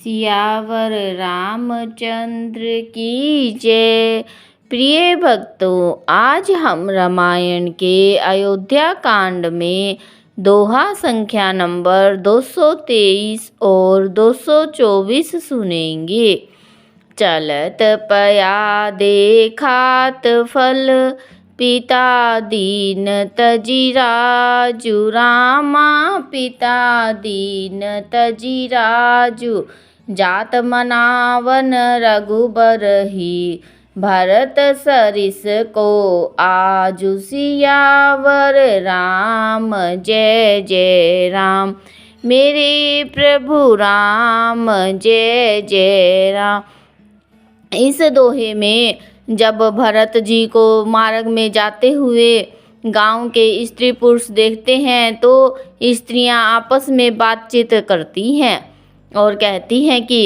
सियावर रामचंद्र की जय। प्रिय भक्तों, आज हम रामायण के अयोध्या कांड में दोहा संख्या नंबर 223 और 224 सुनेंगे। चलत पया देखात फल, पिता दीन तजी राजू। रामा पिता दीन तजी राजू, जात मनावन रघुबर ही। भरत सरिस को आजू, सियावर राम जय जय राम। मेरे प्रभु राम जय जय राम। इस दोहे में जब भरत जी को मार्ग में जाते हुए गांव के स्त्री पुरुष देखते हैं तो स्त्रियां आपस में बातचीत करती हैं और कहती हैं कि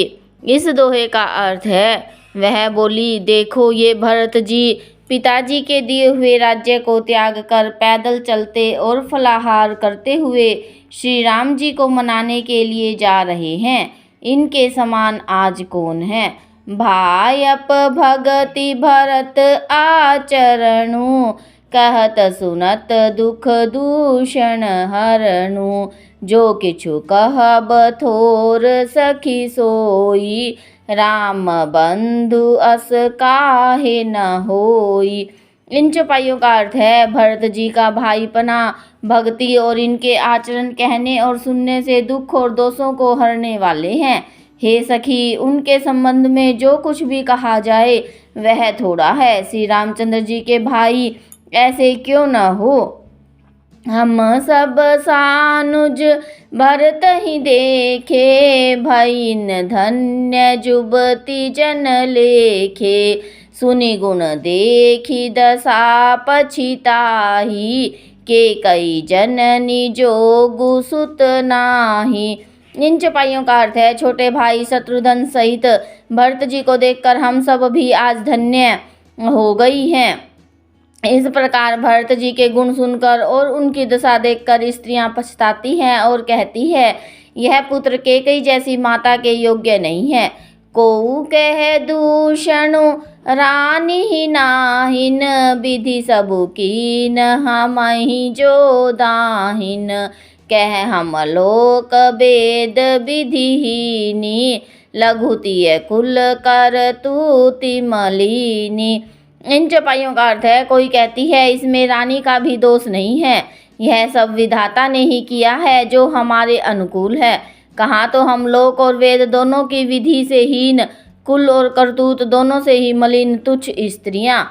इस दोहे का अर्थ है। वह बोली, देखो ये भरत जी पिताजी के दिए हुए राज्य को त्याग कर पैदल चलते और फलाहार करते हुए श्री राम जी को मनाने के लिए जा रहे हैं। इनके समान आज कौन है। भायप भगति भरत आचरणु, कहत सुनत दुख दूषण हरणु। जो किछु कहब थोर सखी सोई, राम बंधु अस काहे न होई। इन चौपाइयों का अर्थ है, भरत जी का भाईपना, भक्ति और इनके आचरण कहने और सुनने से दुख और दोषों को हरने वाले हैं। हे सखी, उनके संबंध में जो कुछ भी कहा जाए वह थोड़ा है। श्री रामचंद्र जी के भाई ऐसे क्यों न हो। हम सब सानुज भरत ही देखे, भईन धन्य जुबती जन लेखे। सुनि गुण देखी दशा पछिताही, के कई जननी जोगु सुत नाही। इन चौपाइयों का अर्थ है, छोटे भाई शत्रुघ्न सहित भरत जी को देखकर हम सब भी आज धन्य हो गई हैं। इस प्रकार भरत जी के गुण सुनकर और उनकी दशा देखकर स्त्रियां पछताती हैं और कहती है, यह पुत्र केकई जैसी माता के योग्य नहीं है। को कह दूषणु रानी ही नाहिन, विधि सबु कीन हमहि जो दाहिन। कह हम लोक वेद विधिहीनी, लघुतिय कुल कर तूति मलिनी। इन चौपाइयों का अर्थ है, कोई कहती है इसमें रानी का भी दोष नहीं है, यह सब विधाता ने ही किया है जो हमारे अनुकूल है। कहाँ तो हम लोक और वेद दोनों की विधि से हीन, कुल और करतूत दोनों से ही मलिन तुच्छ स्त्रियां।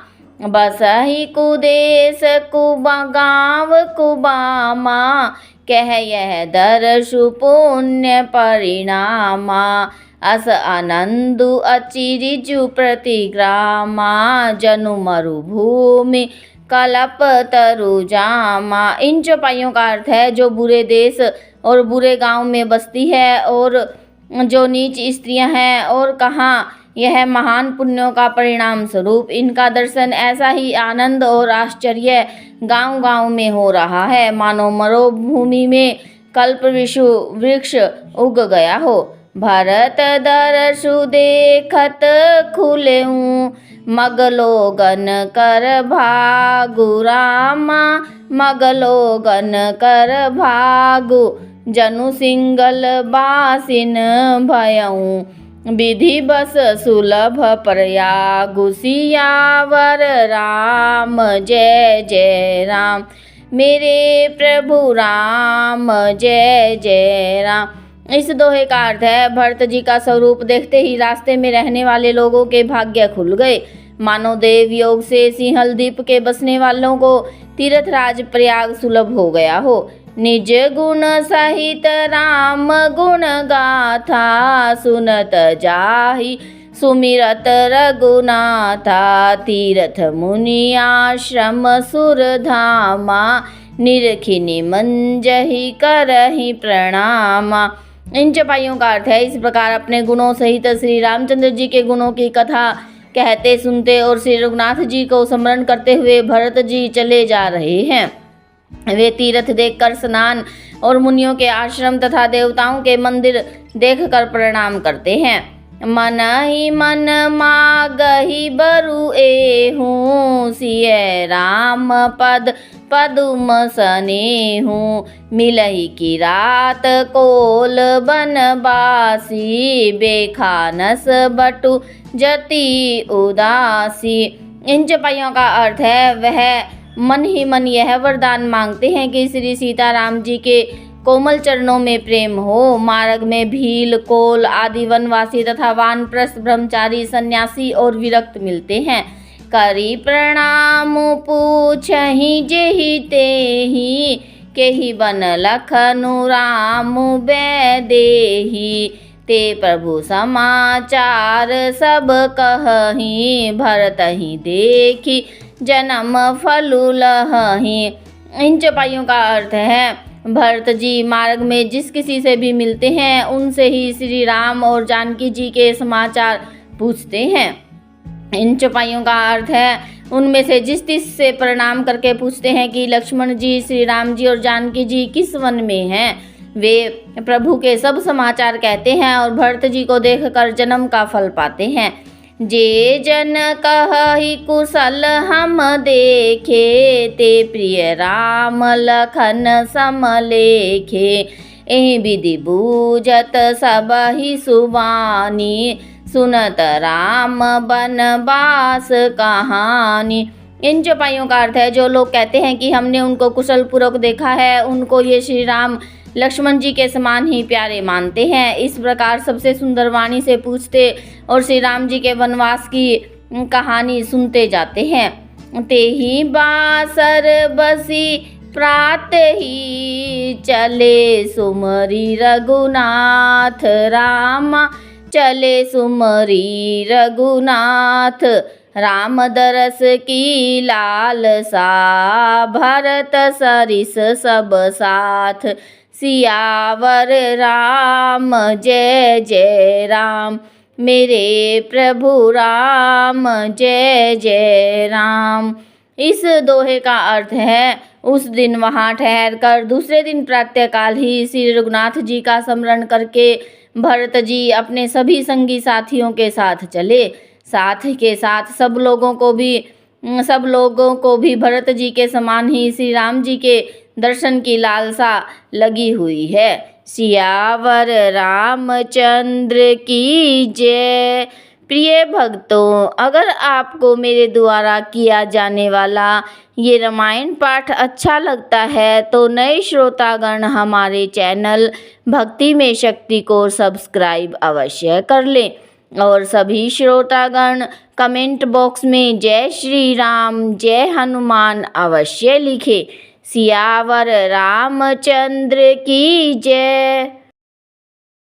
बस ही कुदेश कुबा गाँव कुबामा, कह यह दर्शु पुण्य परिणामा। अस आनंदु अचिरिजु प्रतिग्रामा, जनु मरुभूमि कलप तरु जामा। इन चौपाइयों का अर्थ है, जो बुरे देश और बुरे गांव में बसती है और जो नीच स्त्रियां हैं, और कहाँ यह महान पुण्यों का परिणाम स्वरूप इनका दर्शन ऐसा ही आनंद और आश्चर्य गांव गांव में हो रहा है, मानो मरुभूमि में कल्प वृक्ष उग गया हो। भरत दर्शु देखत खुलेऊं, मगलोगन कर भागु। रामा मगलोगन कर भागु, जनु सिंगल बासिन भयऊं। विधि बस सुलभ प्रयागु, सियावर राम जय जय राम। मेरे प्रभु राम जय जय राम। इस दोहे का अर्थ है, भरत जी का स्वरूप देखते ही रास्ते में रहने वाले लोगों के भाग्य खुल गए, मानो देव योग से सिंहल द्वीप के बसने वालों को तीर्थराज प्रयाग सुलभ हो गया हो। निज गुण सहित राम गुण गाथा, सुनत जाहि सुमिरत रघुनाथा। तीर्थ मुनि आश्रम सुर धामा, निरखिनि मंजहि करहि प्रणामा। इन चौपाइयों का अर्थ है, इस प्रकार अपने गुणों सहित श्री रामचंद्र जी के गुणों की कथा कहते सुनते और श्री रघुनाथ जी को स्मरण करते हुए भरत जी चले जा रहे हैं। वे तीर्थ देखकर स्नान और मुनियों के आश्रम तथा देवताओं के मंदिर देखकर प्रणाम करते हैं। मन ही मन मागहि बरु एहूँ, सिय राम पद पदुम सनेहूँ। मिलहि की रात कोल बनबासी, बेखानस बटु जति उदासी। इन चौपाइयों का अर्थ है वह मन ही मन यह वरदान मांगते हैं कि श्री सीताराम जी के कोमल चरणों में प्रेम हो। मार्ग में भील, कोल आदि वनवासी तथा वानप्रस्थ ब्रह्मचारी, सन्यासी और विरक्त मिलते हैं। करी प्रणाम पूछहि जेहि तेहि, केहि बन लखनु राम बैदेहि। ते प्रभु समाचार सब कहहि, भरतहि देखि जन्म फलु लहहि। इन चौपाइयों का अर्थ है भरत जी मार्ग में जिस किसी से भी मिलते हैं उनसे ही श्री राम और जानकी जी के समाचार पूछते हैं। इन चौपाइयों का अर्थ है उनमें से जिस से प्रणाम करके पूछते हैं कि लक्ष्मण जी, श्री राम जी और जानकी जी किस वन में हैं। वे प्रभु के सब समाचार कहते हैं और भरत जी को देखकर जन्म का फल पाते हैं। जे जन कहहि कुशल हम देखे, ते प्रिय राम लखन समलेखे। एहि विधि बूझत सबहि सुबानी, सुनत राम बनवास कहानी। इन चौपाइयों का अर्थ है जो लोग कहते हैं कि हमने उनको कुशल पूर्वक देखा है, उनको ये श्री राम लक्ष्मण जी के समान ही प्यारे मानते हैं। इस प्रकार सबसे सुंदर वाणी से पूछते और श्री राम जी के वनवास की कहानी सुनते जाते हैं। तेहि बासर बसी प्रात ही, चले सुमरी रघुनाथ रामा, चले सुमरी रघुनाथ। राम दरस की लालसा, भरत सरिस सब साथ। सियावर राम जय जय राम, मेरे प्रभु राम जय जय राम। इस दोहे का अर्थ है उस दिन वहाँ ठहर कर दूसरे दिन प्रातःकाल ही श्री रघुनाथ जी का स्मरण करके भरत जी अपने सभी संगी साथियों के साथ चले। साथ के साथ सब लोगों को भी भरत जी के समान ही श्री राम जी के दर्शन की लालसा लगी हुई है। सियावर रामचंद्र की जय। प्रिय भक्तों, अगर आपको मेरे द्वारा किया जाने वाला ये रामायण पाठ अच्छा लगता है तो नए श्रोतागण हमारे चैनल भक्ति में शक्ति को सब्सक्राइब अवश्य कर लें और सभी श्रोतागण कमेंट बॉक्स में जय श्री राम, जय हनुमान अवश्य लिखें। सियावर रामचंद्र की जय।